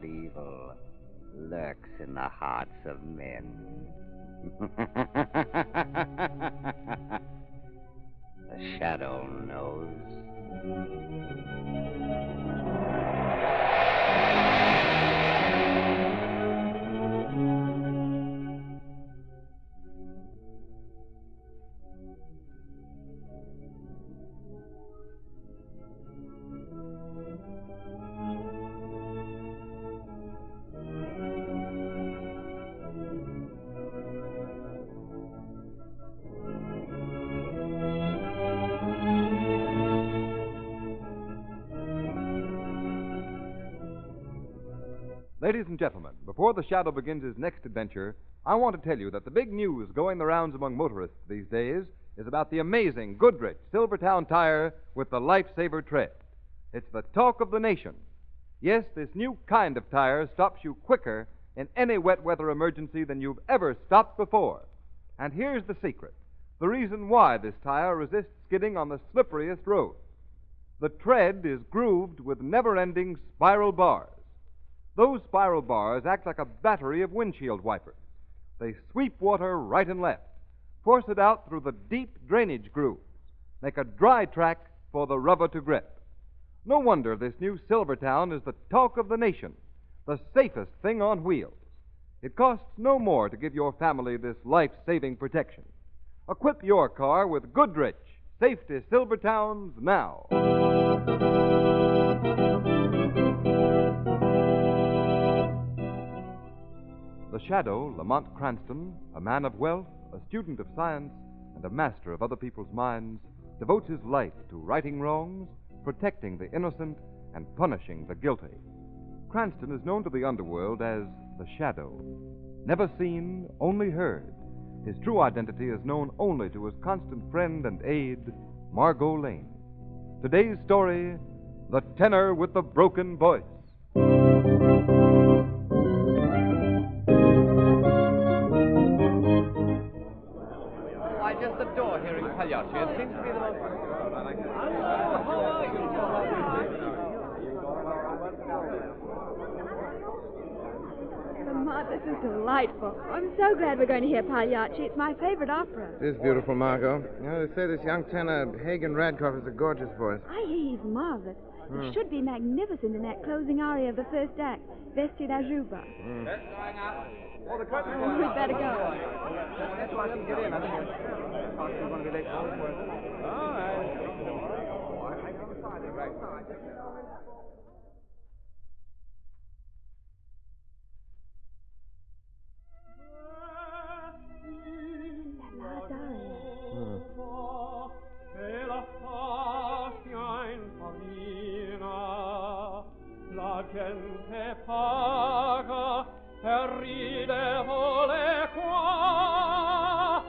but evil lurks in the hearts of men. The shadow knows. Ladies and gentlemen, before the Shadow begins his next adventure, I want to tell you that the big news going the rounds among motorists these days is about the amazing Goodrich Silvertown tire with the Lifesaver tread. It's the talk of the nation. Yes, this new kind of tire stops you quicker in any wet weather emergency than you've ever stopped before. And here's the secret, the reason why this tire resists skidding on the slipperiest roads. The tread is grooved with never-ending spiral bars. Those spiral bars act like a battery of windshield wipers. They sweep water right and left, force it out through the deep drainage grooves, make a dry track for the rubber to grip. No wonder this new Silvertown is the talk of the nation, the safest thing on wheels. It costs no more to give your family this life-saving protection. Equip your car with Goodrich Safety Silvertowns now. The Shadow, Lamont Cranston, a man of wealth, a student of science, and a master of other people's minds, devotes his life to righting wrongs, protecting the innocent, and punishing the guilty. Cranston is known to the underworld as the Shadow. Never seen, only heard. His true identity is known only to his constant friend and aide, Margot Lane. Today's story, The Tenor with the Broken Voice. I just adore hearing Pagliacci. It seems to be the most... Lamont, this is delightful. I'm so glad we're going to hear Pagliacci. It's my favorite opera. It is beautiful, Margot. You know, they say this young tenor, Hagen Radcliffe, has a gorgeous voice. I hear he's marvelous. He should be magnificent in that closing aria of the first act, Vesti da Juba. Oh, the curtain. We'd better go. That's why I can get in. I think we're going to be late for it. All right. That last aria. La gente paga e ridevole qua,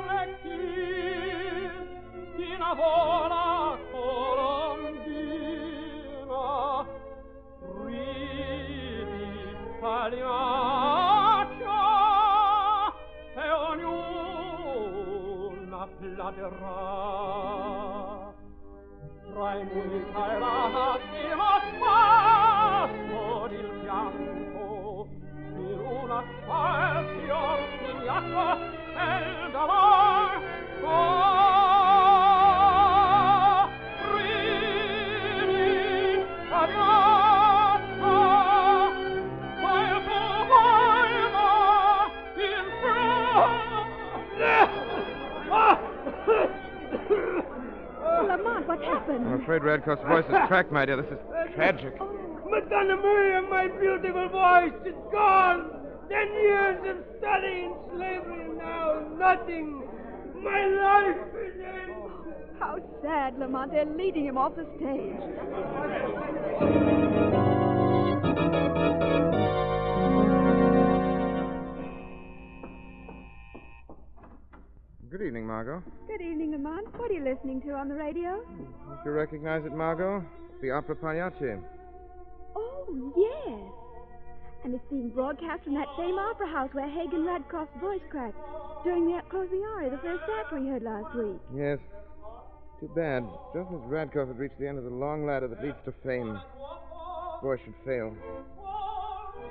se chi vola colombina, ridi pagliaccia, e ognuna platerà. Tra i musica e lastima spasso il pianto, in una spazio sognato e il dolor ridi pagliaccia, ma il tuo volto in Oh, Lamont, what happened? I'm afraid Radcliffe's voice is cracked, my dear. This is tragic. Madonna Maria, my beautiful voice is gone. 10 years of study in slavery, and now nothing. My life is ended. How sad, Lamont. They're leading him off the stage. Good evening, Margot. Good evening, Lamont. What are you listening to on the radio? Don't you recognize it, Margot? It's the opera Pagliacci. Oh, yes. And it's being broadcast from that same opera house where Hagen Radcliffe's voice cracked during the closing aria, the first act we heard last week. Yes. Too bad. Just as Radcliffe had reached the end of the long ladder that leads to fame, his voice should fail.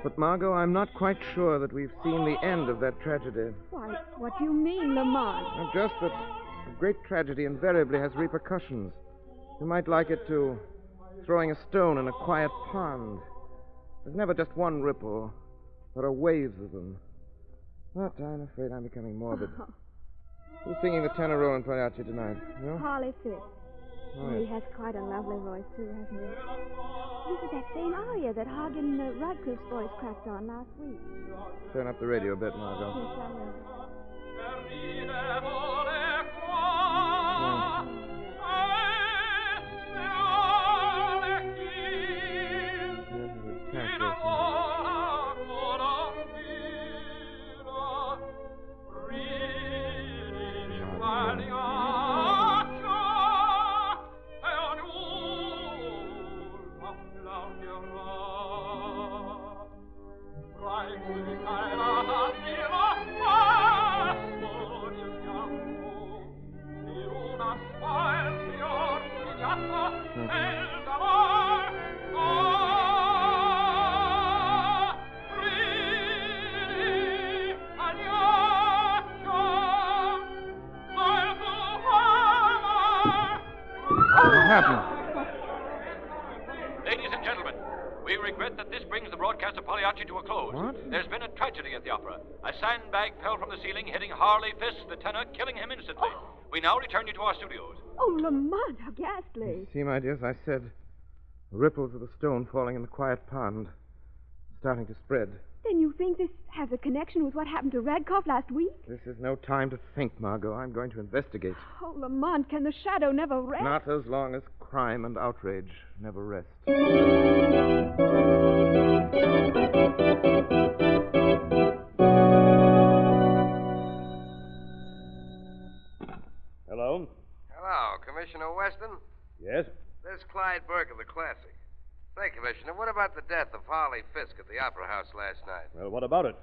But, Margot, I'm not quite sure that we've seen the end of that tragedy. Why, what do you mean, Lamont? Just that a great tragedy invariably has repercussions. You might like it to throwing a stone in a quiet pond. There's never just one ripple. There are waves of them. But I'm afraid I'm becoming morbid. Who's singing the tenor role in Pagliacci tonight? You? Harley Fisk. Oh, He yes. has quite a lovely voice, too, hasn't he? This is that same aria that Hagen Radcliffe's voice cracked on last week. Turn up the radio a bit, Margot. Yes, I will. What happened? Ladies and gentlemen, we regret that this brings the broadcast of Pagliacci to a close. What? There's been a tragedy at the opera. A sandbag fell from the ceiling, hitting Harley Fisk, the tenor, killing him instantly. We now return you to our studios. Oh, Lamont, how ghastly. See, my dears, I said ripples of the stone falling in the quiet pond, starting to spread. Then you think this has a connection with what happened to Radcliffe last week? This is no time to think, Margot. I'm going to investigate. Oh, Lamont, can the shadow never rest? Not as long as crime and outrage never rest. Hello? Hello, Commissioner Weston. Yes? This is Clyde Burke of the Classic. Say, Commissioner, what about the death of Harley Fisk at the Opera House last night? Well, what about it?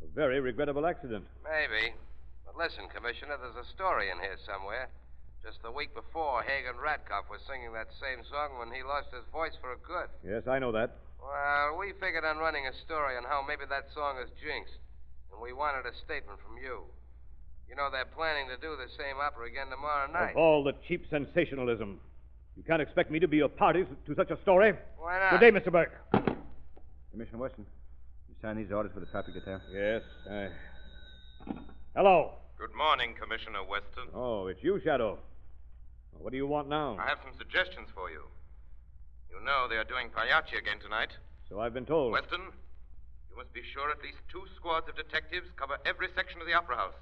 A very regrettable accident. Maybe. But listen, Commissioner, there's a story in here somewhere. Just the week before, Hagen Radcliffe was singing that same song when he lost his voice for good. Yes, I know that. Well, we figured on running a story on how maybe that song is jinxed. And we wanted a statement from you. You know, they're planning to do the same opera again tomorrow night. Of all the cheap sensationalism. You can't expect me to be a party to such a story. Why not? Good day, Mr. Burke. Commissioner Weston, you signed these orders for the traffic detail? Yes, Hello. Good morning, Commissioner Weston. Oh, it's you, Shadow. Well, what do you want now? I have some suggestions for you. You know they are doing Pagliacci again tonight. So I've been told. Weston, you must be sure at least 2 squads of detectives cover every section of the Opera House.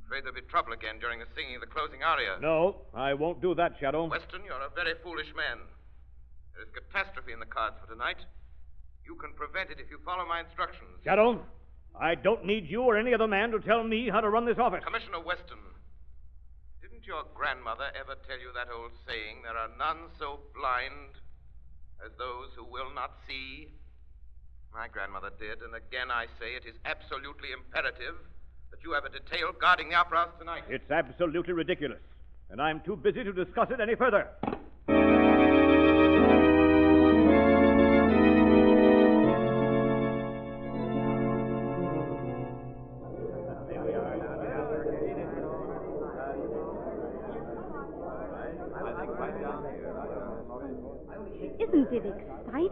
Afraid there'll be trouble again during the singing of the closing aria. No, I won't do that, Shadow. Weston, you're a very foolish man. There is catastrophe in the cards for tonight. You can prevent it if you follow my instructions. Shadow, I don't need you or any other man to tell me how to run this office. Commissioner Weston, didn't your grandmother ever tell you that old saying, there are none so blind as those who will not see? My grandmother did, and again I say it is absolutely imperative that you have a detail guarding the Opera House tonight. It's absolutely ridiculous, and I'm too busy to discuss it any further. Isn't it exciting?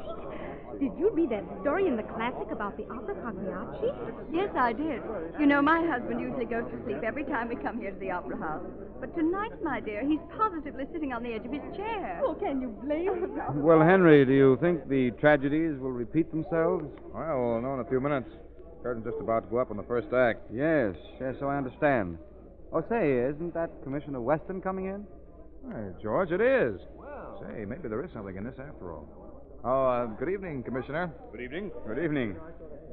Did you read that story in the Classic about the opera Pagliacci? Yes, I did. You know, my husband usually goes to sleep every time we come here to the Opera House. But tonight, my dear, he's positively sitting on the edge of his chair. Oh, can you blame him? Well, Henry, do you think the tragedies will repeat themselves? Well, we'll know in a few minutes. Curtain's just about to go up on the first act. Yes, so I understand. Oh, say, isn't that Commissioner Weston coming in? Hey, George, it is. Say, maybe there is something in this after all. Oh, good evening, Commissioner. Good evening. Good evening.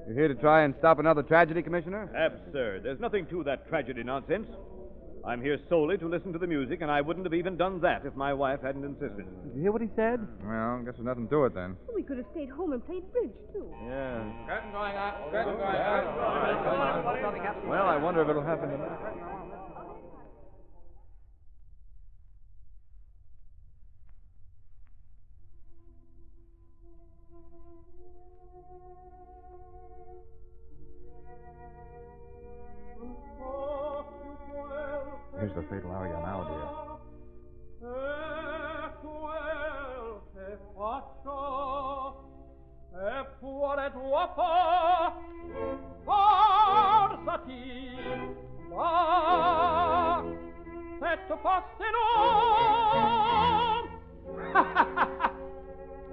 You here to try and stop another tragedy, Commissioner? Absurd. There's nothing to that tragedy nonsense. I'm here solely to listen to the music, and I wouldn't have even done that if my wife hadn't insisted. Did you hear what he said? Well, I guess there's nothing to it then. We could have stayed home and played bridge, too. Yeah. Curtain going up. Curtain going up. Well, I wonder if it'll happen tonight. the fatal aria now, dear. Che faccio e cuore tuo forzati ma se tu fossi non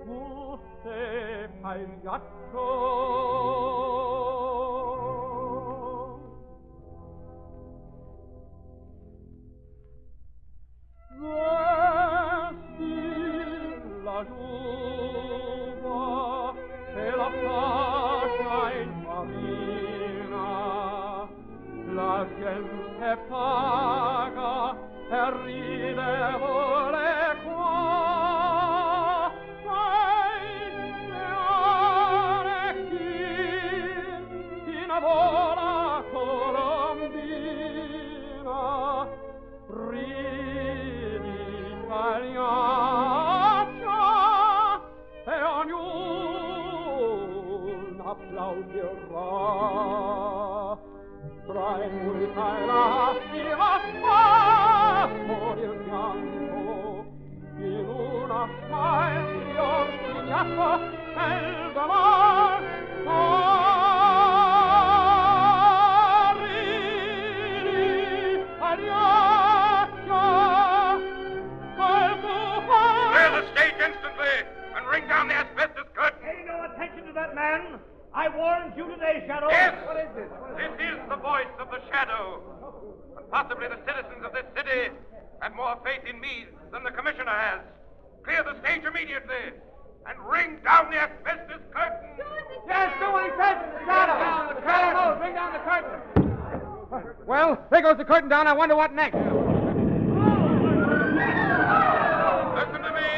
tu sei pagliaccio la giuva e la fascia in farina la gente paga e ride vuole qua chi innamora colombina ridi pagliaccia e ognuno applaudirà tra il musica e la stiva spasmo del pianto in una smaglion pigliato e il dolor ridi pagliaccia Clear the stage instantly and ring down the asbestos curtain. Pay no attention to that man. I warned you today, Shadow. Yes. What is this? This is the voice of the shadow. And possibly the citizens of this city have more faith in me than the commissioner has. Clear the stage immediately and ring down the asbestos curtain. Yes, do what he says. Shadow. Down the curtain. Bring down the curtain. Well, there goes the curtain down. I wonder what next. Listen to me.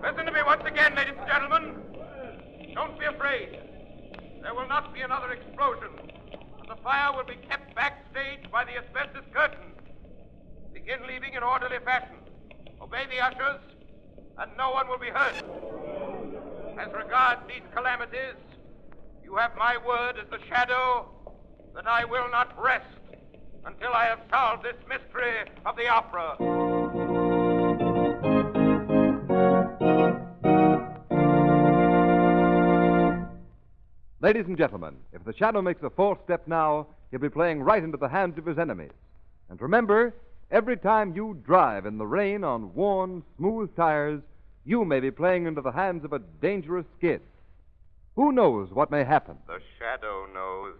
Listen to me once again, ladies and gentlemen. Don't be afraid. There will not be another explosion, and the fire will be kept backstage by the asbestos curtain. Begin leaving in orderly fashion. Obey the ushers, and no one will be hurt. As regards these calamities, you have my word as the shadow that I will not rest until I have solved this mystery of the opera. Ladies and gentlemen, if the Shadow makes a false step now, he'll be playing right into the hands of his enemies. And remember, every time you drive in the rain on worn, smooth tires, you may be playing into the hands of a dangerous skid. Who knows what may happen? The shadow knows.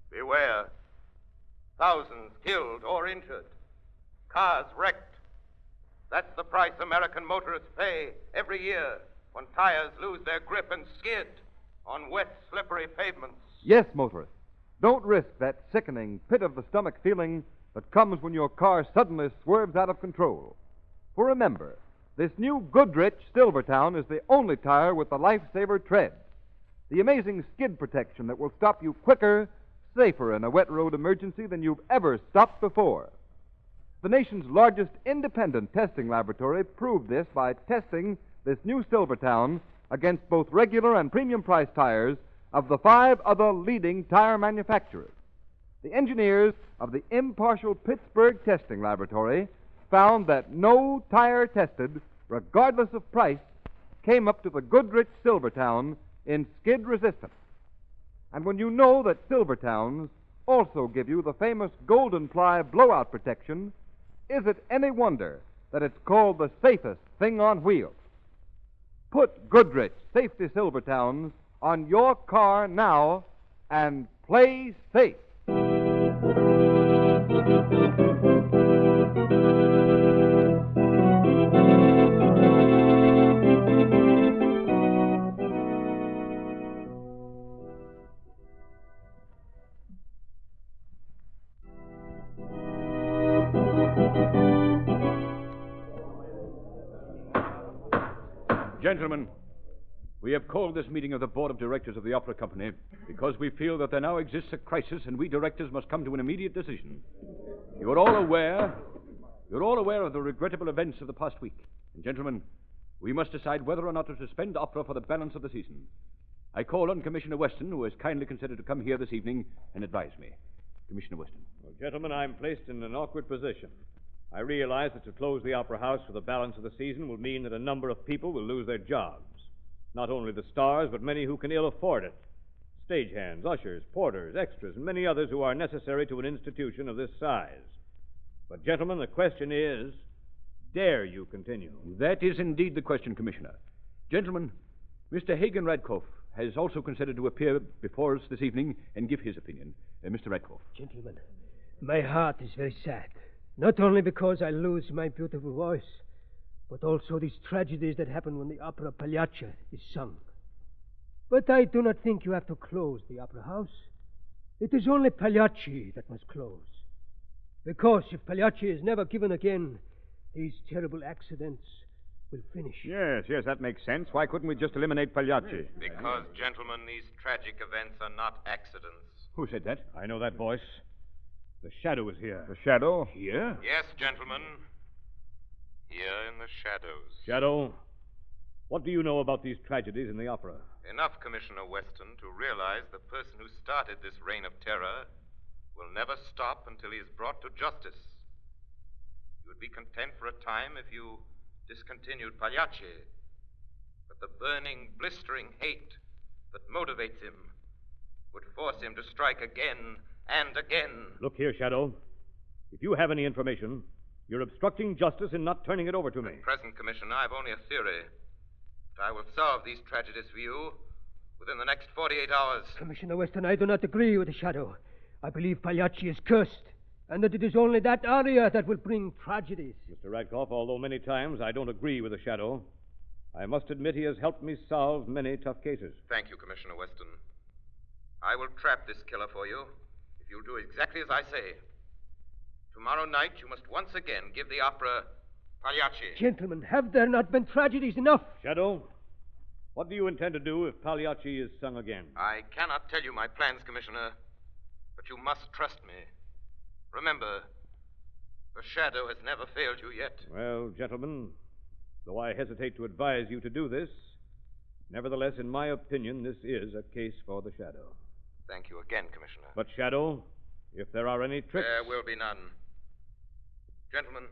Beware. Thousands killed or injured. Cars wrecked. That's the price American motorists pay every year when tires lose their grip and skid on wet, slippery pavements. Yes, motorists. Don't risk that sickening pit-of-the-stomach feeling that comes when your car suddenly swerves out of control. For remember, this new Goodrich Silvertown is the only tire with the Lifesaver tread, the amazing skid protection that will stop you quicker, safer in a wet road emergency than you've ever stopped before. The nation's largest independent testing laboratory proved this by testing this new Silvertown against both regular and premium price tires of the 5 other leading tire manufacturers. The engineers of the impartial Pittsburgh Testing Laboratory found that no tire tested, regardless of price, came up to the Goodrich Silvertown in skid resistance. And when you know that Silvertowns also give you the famous Golden Ply blowout protection, is it any wonder that it's called the safest thing on wheels? Put Goodrich Safety Silvertowns on your car now and play safe. Gentlemen, we have called this meeting of the Board of Directors of the Opera Company because we feel that there now exists a crisis and we directors must come to an immediate decision. You're all aware of the regrettable events of the past week. And gentlemen, we must decide whether or not to suspend opera for the balance of the season. I call on Commissioner Weston, who has kindly considered to come here this evening and advise me. Commissioner Weston. Well, gentlemen, I'm placed in an awkward position. I realize that to close the Opera House for the balance of the season will mean that a number of people will lose their jobs. Not only the stars, but many who can ill afford it. Stagehands, ushers, porters, extras, and many others who are necessary to an institution of this size. But, gentlemen, the question is, dare you continue? That is indeed the question, Commissioner. Gentlemen, Mr. Hagen Radcliffe has also considered to appear before us this evening and give his opinion. Mr. Radcliffe. Gentlemen, my heart is very sad. Not only because I lose my beautiful voice, but also these tragedies that happen when the opera Pagliacci is sung. But I do not think you have to close the opera house. It is only Pagliacci that must close. Because if Pagliacci is never given again, these terrible accidents will finish. Yes, that makes sense. Why couldn't we just eliminate Pagliacci? Because, gentlemen, these tragic events are not accidents. Who said that? I know that voice. The shadow is here. The shadow? Here? Yes, gentlemen. Here in the shadows. Shadow, what do you know about these tragedies in the opera? Enough, Commissioner Weston, to realize the person who started this reign of terror will never stop until he is brought to justice. You would be content for a time if you discontinued Pagliacci, but the burning, blistering hate that motivates him would force him to strike again and again. Look here, Shadow. If you have any information, you're obstructing justice in not turning it over to me. At present, Commissioner, I've only a theory. But I will solve these tragedies for you within the next 48 hours. Commissioner Weston, I do not agree with the shadow. I believe Pagliacci is cursed, and that it is only that aria that will bring tragedies. Mr. Radcliffe, although many times I don't agree with the shadow, I must admit he has helped me solve many tough cases. Thank you, Commissioner Weston. I will trap this killer for you if you'll do exactly as I say. Tomorrow night, you must once again give the opera Pagliacci. Gentlemen, have there not been tragedies enough? Shadow, what do you intend to do if Pagliacci is sung again? I cannot tell you my plans, Commissioner, but you must trust me. Remember, the shadow has never failed you yet. Well, gentlemen, though I hesitate to advise you to do this, nevertheless, in my opinion, this is a case for the shadow. Thank you again, Commissioner. But, Shadow, if there are any tricks... There will be none. Gentlemen,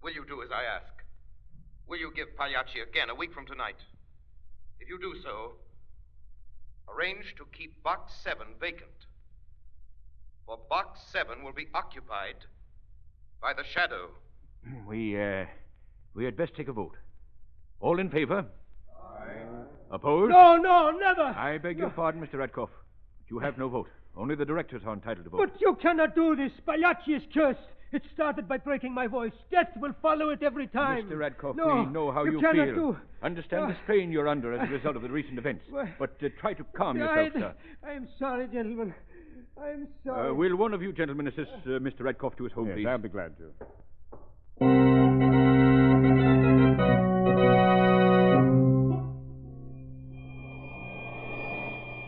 will you do as I ask? Will you give Pagliacci again a week from tonight? If you do so, arrange to keep Box 7 vacant. For Box 7 will be occupied by the shadow. We had best take a vote. All in favor? Aye. Opposed? No, never. I beg your pardon, Mr. Radcliffe. You have no vote. Only the directors are entitled to vote. But you cannot do this. Pagliacci is cursed. It started by breaking my voice. Death will follow it every time. Mr. Radcliffe, no, we know how you cannot feel. Do. Understand the strain you're under as a result of the recent events. But try to calm yourself, sir. I'm sorry, gentlemen. I'm sorry. Will one of you gentlemen assist Mr. Radcliffe to his home, yes, please? I'll be glad to.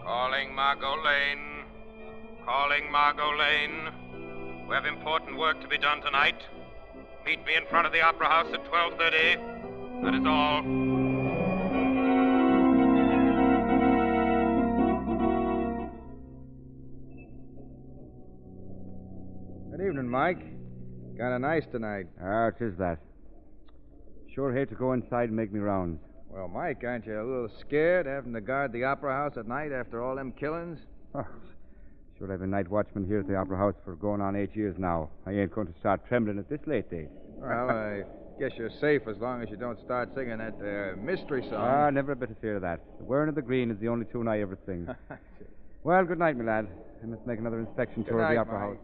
Calling Margot Lane. Calling Margot Lane. We have important work to be done tonight. Meet me in front of the Opera House at 12:30. That is all. Good evening, Mike. Kind of nice tonight. Ah, it is that. Sure hate to go inside and make me rounds. Well, Mike, aren't you a little scared having to guard the Opera House at night after all them killings? Oh, sure, I've been night watchman here at the Opera House for going on 8 years now. I ain't going to start trembling at this late date. Well, I guess you're safe as long as you don't start singing that mystery song. Ah, never a bit of fear of that. The Wearing of the Green is the only tune I ever sing. Well, good night, my lad. I must make another inspection tour of the Opera House.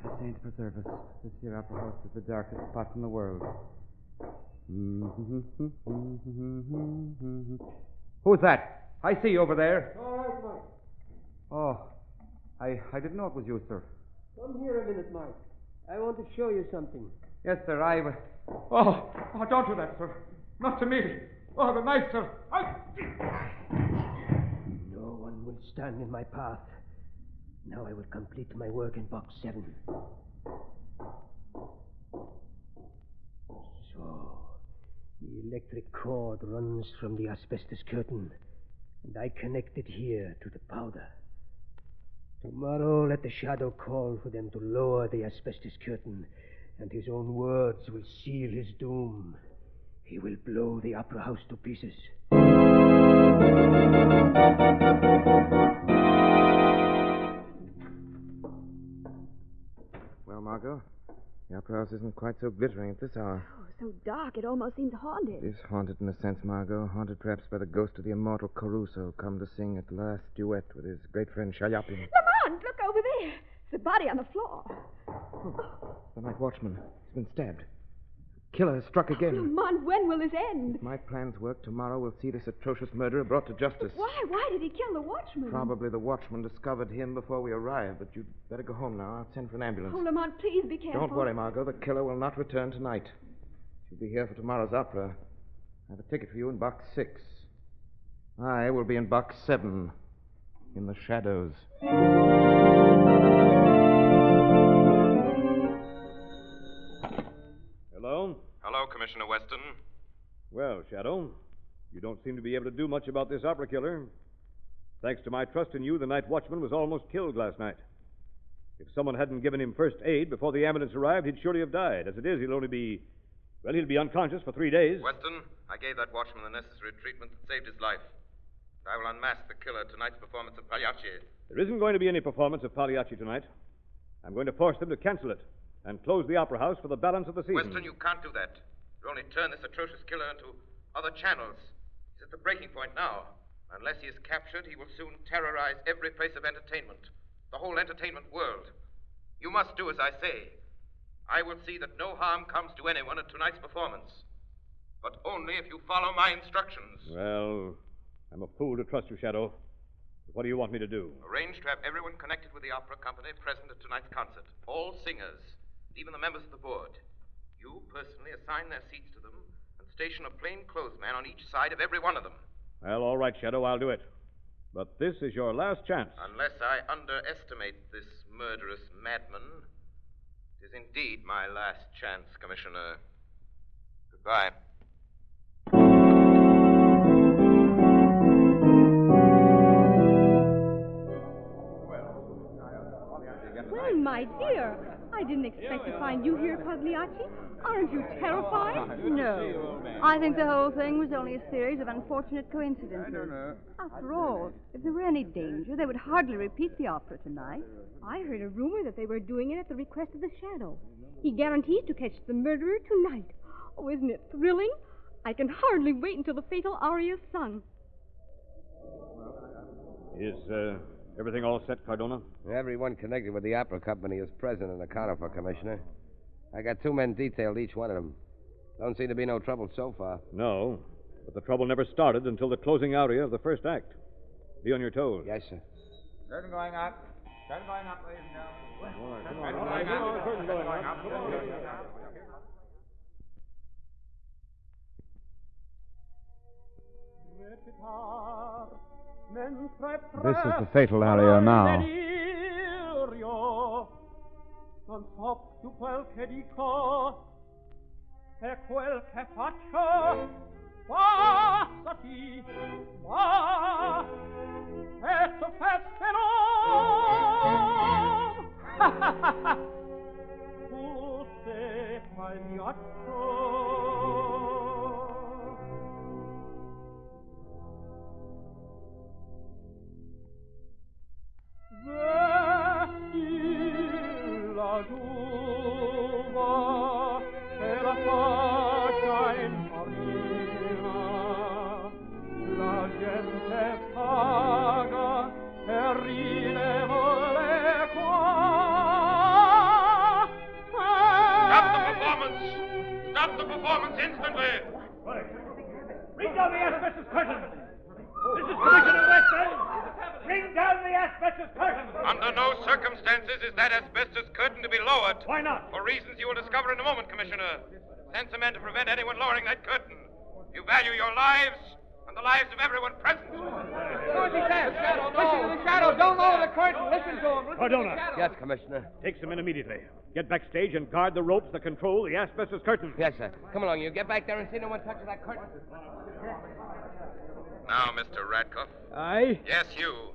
The saints preserve us. This here Opera House is the darkest spot in the world. Who's that? I see you over there. All right, Mike. Oh, I didn't know it was you, sir. Come here a minute, Mike. I want to show you something. Yes, sir, Oh, don't do that, sir. Not to me. Oh, the knife, sir. No one will stand in my path. Now I will complete my work in Box 7. electric cord runs from the asbestos curtain, and I connect it here to the powder. Tomorrow, let the shadow call for them to lower the asbestos curtain, and his own words will seal his doom. He will blow the opera house to pieces. Well, Margot, the opera house isn't quite so glittering at this hour. Oh, so dark it almost seems haunted. It is haunted in a sense, Margot. Haunted perhaps by the ghost of the immortal Caruso, come to sing at last duet with his great friend Shayapin. Lamont, look over there. There's a body on the floor. The night watchman. He's been stabbed. Killer has struck again. Lamont, when will this end? If my plans work, tomorrow we'll see this atrocious murderer brought to justice. Why? Why did he kill the watchman? Probably the watchman discovered him before we arrived, but you'd better go home now. I'll send for an ambulance. Oh, Lamont, please be careful. Don't worry, Margot. The killer will not return tonight. She'll be here for tomorrow's opera. I have a ticket for you in box 6. I will be in box 7, in the shadows. Hello? Hello, Commissioner Weston. Well, Shadow, you don't seem to be able to do much about this opera killer. Thanks to my trust in you, the night watchman was almost killed last night. If someone hadn't given him first aid before the ambulance arrived, he'd surely have died. As it is, he'll be unconscious for 3 days. Weston, I gave that watchman the necessary treatment that saved his life. I will unmask the killer at tonight's performance of Pagliacci. There isn't going to be any performance of Pagliacci tonight. I'm going to force them to cancel it and close the opera house for the balance of the season. Weston, you can't do that. You'll only turn this atrocious killer into other channels. He's at the breaking point now. Unless he is captured, he will soon terrorize every place of entertainment, the whole entertainment world. You must do as I say. I will see that no harm comes to anyone at tonight's performance. But only if you follow my instructions. Well, I'm a fool to trust you, Shadow. What do you want me to do? Arrange to have everyone connected with the opera company present at tonight's concert. All singers, even the members of the board. You personally assign their seats to them and station a plainclothes man on each side of every one of them. Well, all right, Shadow, I'll do it. But this is your last chance. Unless I underestimate this murderous madman, it is indeed my last chance, Commissioner. Goodbye. Well, my dear, I didn't expect to find you here, Pagliacci. Aren't you terrified? No. I think the whole thing was only a series of unfortunate coincidences. After all, if there were any danger, they would hardly repeat the opera tonight. I heard a rumor that they were doing it at the request of the Shadow. He guarantees to catch the murderer tonight. Oh, isn't it thrilling? I can hardly wait until the fatal aria is sung. Is everything all set, Cardona? Everyone connected with the opera company is present and accounted for, Commissioner. I got 2 men detailed, each one of them. Don't seem to be no trouble so far. No, but the trouble never started until the closing aria of the first act. Be on your toes. Yes, sir. Curtain going up. Curtain going up, ladies and gentlemen. All right, come Curtain on. going up. Curtain going up. Curtain going up. This is the fatal aria now. Non so più quel che dico e quel che faccio. Passati, va, e tu fesserò. Tu sei Pagliaccio. La giuva e la fascia in farina, la gente paga e ride vuole qua. Stop the performance! Stop the performance instantly! Bring down the asbestos curtain! This is Commissioner Weston! Bring down the asbestos curtain! Under no circumstances is that asbestos curtain to be lowered. Why not? For reasons you will discover in a moment, Commissioner. Send some men to prevent anyone lowering that curtain. You value your lives, and the lives of everyone present. Who's there? Shadow, no. Listen to the shadow. Don't lower the curtain. Listen to him. Cardona. Yes, Commissioner. Take some men immediately. Get backstage and guard the ropes that control the asbestos curtain. Yes, sir. Come along, you. Get back there and see no one touches that curtain. Now, Mr. Radcliffe. Aye? Yes, you.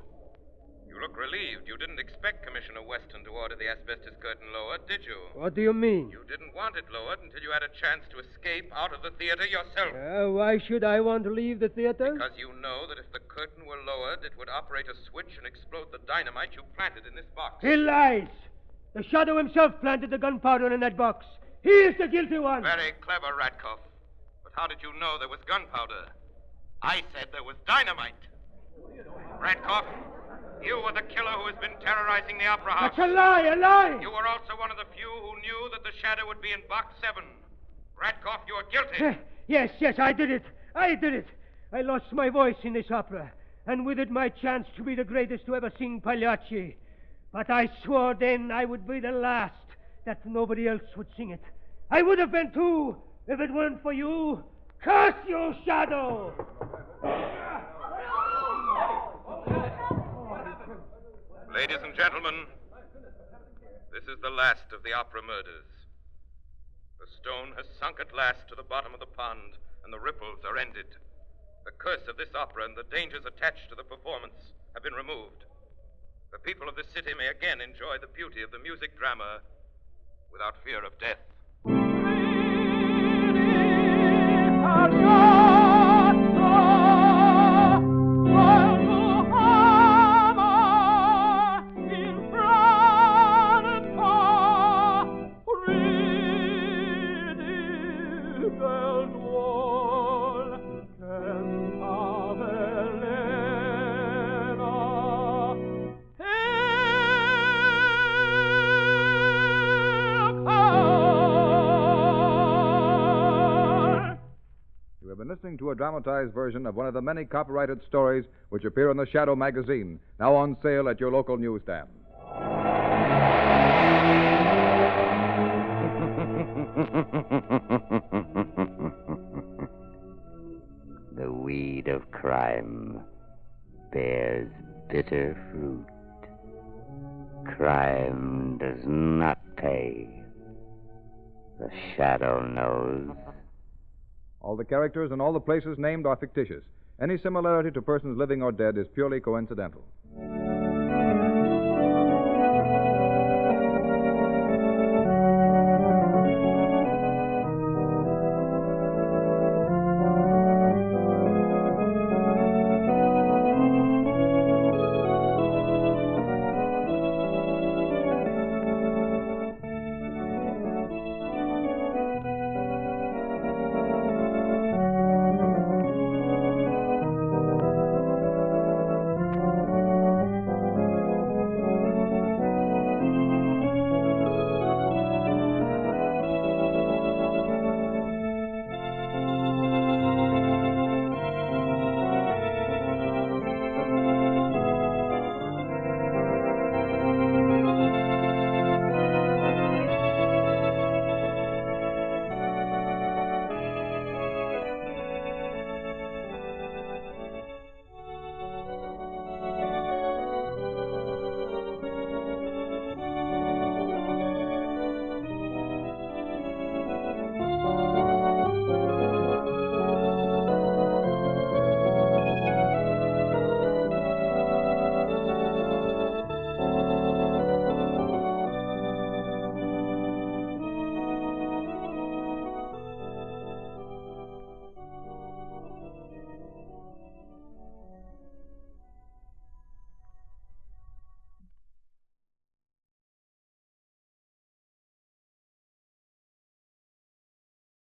You look relieved. You didn't expect Commissioner Weston to order the asbestos curtain lowered, did you? What do you mean? You didn't want it lowered until you had a chance to escape out of the theater yourself. Why should I want to leave the theater? Because you know that if the curtain were lowered, it would operate a switch and explode the dynamite you planted in this box. He lies! The Shadow himself planted the gunpowder in that box. He is the guilty one. Very clever, Radcliffe. But how did you know there was gunpowder? I said there was dynamite. Radcliffe, you were the killer who has been terrorizing the Opera House. That's a lie, a lie! You were also one of the few who knew that the Shadow would be in box 7. Radcliffe, you are guilty. Yes, I did it. I did it. I lost my voice in this opera, and with it my chance to be the greatest to ever sing Pagliacci. But I swore then I would be the last, that nobody else would sing it. I would have been too, if it weren't for you. Curse you, Shadow! Ladies and gentlemen, this is the last of the opera murders. The stone has sunk at last to the bottom of the pond, and the ripples are ended. The curse of this opera and the dangers attached to the performance have been removed. The people of this city may again enjoy the beauty of the music drama without fear of death. Listening to a dramatized version of one of the many copyrighted stories which appear in the Shadow magazine, now on sale at your local newsstand. The weed of crime bears bitter fruit. Crime does not pay. The Shadow knows. All the characters and all the places named are fictitious. Any similarity to persons living or dead is purely coincidental.